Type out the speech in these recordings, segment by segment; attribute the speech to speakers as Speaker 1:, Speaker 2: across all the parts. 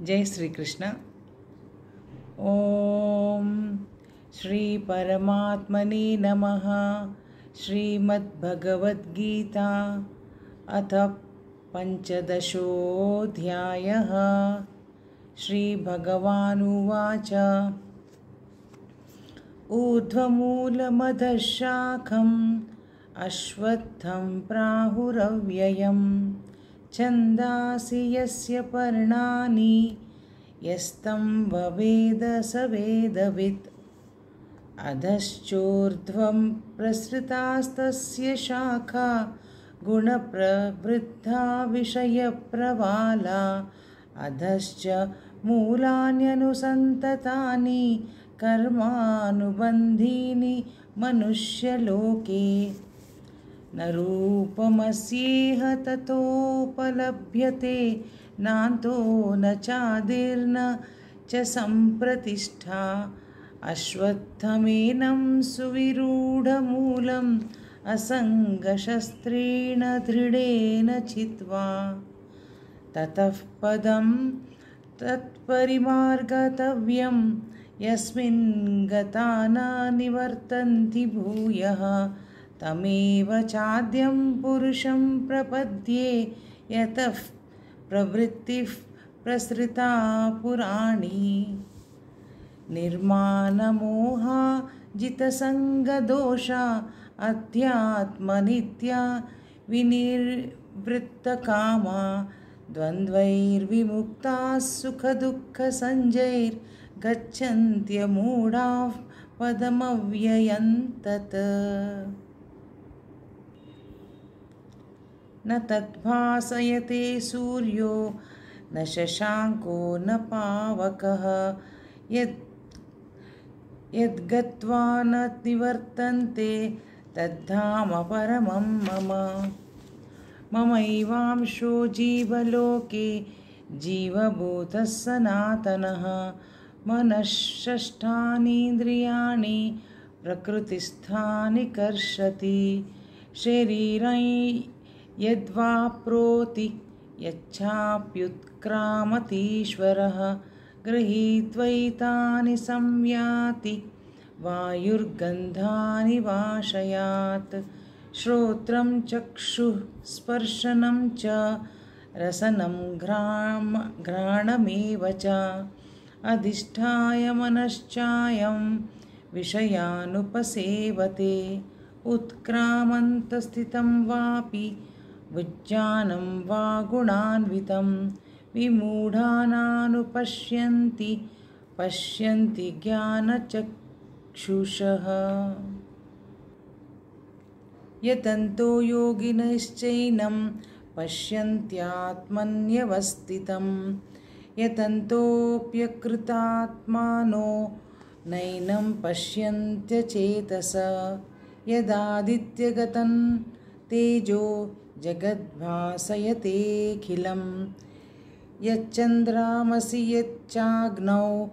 Speaker 1: जय श्री कृष्ण। ओम श्री परमात्मने नमः। श्रीमद्भगवद्गीता अथ पंचदशोऽध्यायः। श्रीभगवानुवाच ऊर्ध्वमूलमधः शाखम् अश्वत्थं प्राहुरव्ययम् छन्दांसि यस्य पर्णानि यस्तं ववेद स वेदवित्। अधश्चोर्ध्वं प्रसृतास्तस्य शाखा गुणप्रवृद्धा विषयप्रवाला। अधश्च मूलान्यनुसन्ततानि कर्मानुबन्धीनि मनुष्यलोके। न रूपमस्येह ततोपलभ्यते नान्तो न चादिर्न च सम्प्रतिष्ठा। अश्वत्थमेनं सुविरूढमूलम् असङ्गशस्त्रेण दृढेन छित्त्वा। ततः पदं तत्परिमार्गतव्यं यस्मिन् गता न निवर्तन्ति भूयः। तमेव चाद्यं पुरुषं प्रपद्ये यतः प्रवृत्तिः प्रसृता पुराणी। निर्मानमोहा जितसङ्गदोषा अध्यात्मनित्या विनिवृत्तकामा। द्वन्द्वैर्विमुक्ताः सुखदुःखसञ्जैर्गच्छन्त्यमूढाः पदमव्ययं तत्। न तद्भासयते सूर्यो न शशाङ्को न पावकः यद्गत्वा न निवर्तन्ते तद्धाम परमं मम। ममैवांशो जीवलोके जीवभूतः सनातनः। मनःषष्ठानीन्द्रियाणि प्रकृतिस्थानि कर्षति। शरीरं यद्वाप्नोति यच्चाप्युत्क्रामतीश्वरः गृहीत्वैतानि संयाति वायुर्गन्धानि वाशयात्। श्रोत्रं चक्षुः स्पर्शनं च रसनं घ्राणमेव च अधिष्ठाय मनश्चायं विषयानुपसेवते। उत्क्रामन्तस्थितं वापि विज्ञानं वा गुणान्वितं विमूढानानुपश्यन्ति पश्यन्ति ज्ञानचक्षुषः। यतन्तो योगिनश्चैनं पश्यन्त्यात्मन्यवस्थितं यतन्तोऽप्यकृतात्मानो नैनं पश्यन्त्यचेतसा। यदादित्यगतं तेजो जगद्भासयतेऽखिलं यच्चन्द्रामसि यच्चाग्नौ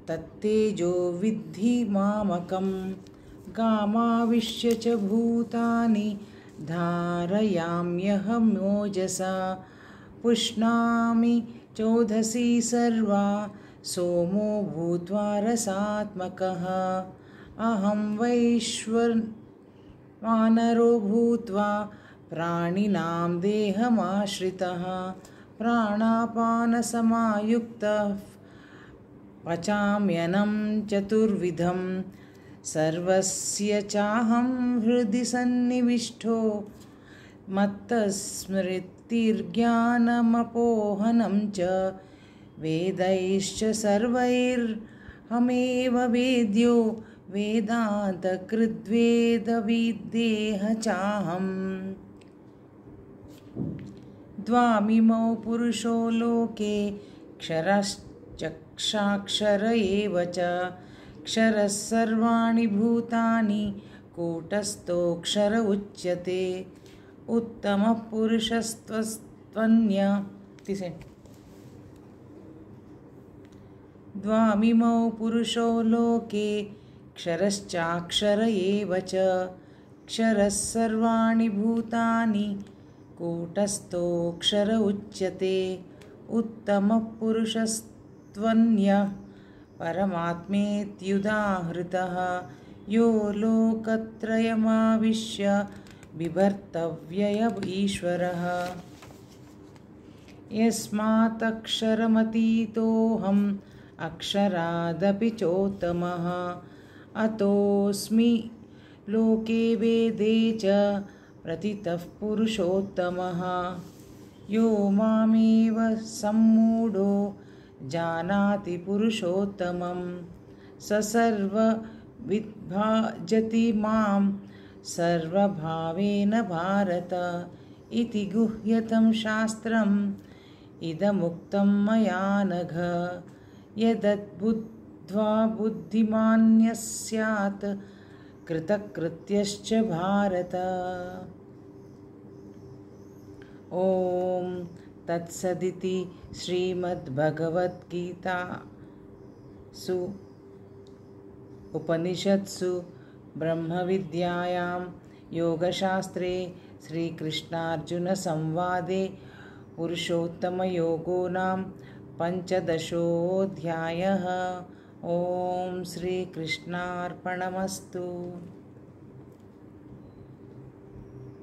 Speaker 1: तत्तेजो विद्धि मामकम्। गामाविश्य च भूतानि धारयाम्यहमोजसा। पुष्णामि चोदसी सर्वा सोमो भूत्वा रसात्मकः। अहं वैश्वानरो भूत्वा प्राणिनां देहमाश्रितः। प्राणापानसमायुक्तः पचाम्यन्नं चतुर्विधं। सर्वस्य चाहं हृदि सन्निविष्टो मत्तस्मृतिर्ज्ञानमपोहनं च। वेदैश्च सर्वैरहमेव वेद्यो वेदान्तकृद्वेदविद्येह चाहम्। द्वामिमौ पुरुषो लोके क्षरश्चक्षाक्षर एव च। क्षरः सर्वाणि भूतानि कूटस्थोऽक्षर उच्यते। उत्तमः पुरुषस्त्वन्य। द्वामिमौ पुरुषो लोके क्षरश्चाक्षर एव च। क्षरः सर्वाणि भूतानि कूटस्थोऽक्षर उच्यते। उत्तमपुरुषस्त्वन्यः परमात्मेत्युदाहृतः यो लोकत्रयमाविश्य बिभर्तव्यय ईश्वरः। यस्मात्क्षरमतीतोऽहम् अक्षरादपि चोत्तमः अतोऽस्मि लोके वेदे च प्रतितः पुरुषोत्तमः। यो मामेव सम्मूढो जानाति पुरुषोत्तमं स सर्वविद्भजति मां सर्वभावेन भारत इति गुह्यतं शास्त्रम् इदमुक्तं मया नघ। यदद्बुद्ध्वा बुद्धिमान्यः स्यात् कृतकृत्यश्च भारत। ॐ तत्सदिति श्रीमद्भगवद्गीतासु उपनिषत्सु ब्रह्मविद्यायां योगशास्त्रे श्रीकृष्णार्जुनसंवादे पुरुषोत्तमयोगो नाम 15ोऽध्यायः। ॐ श्रीकृष्णार्पणमस्तु।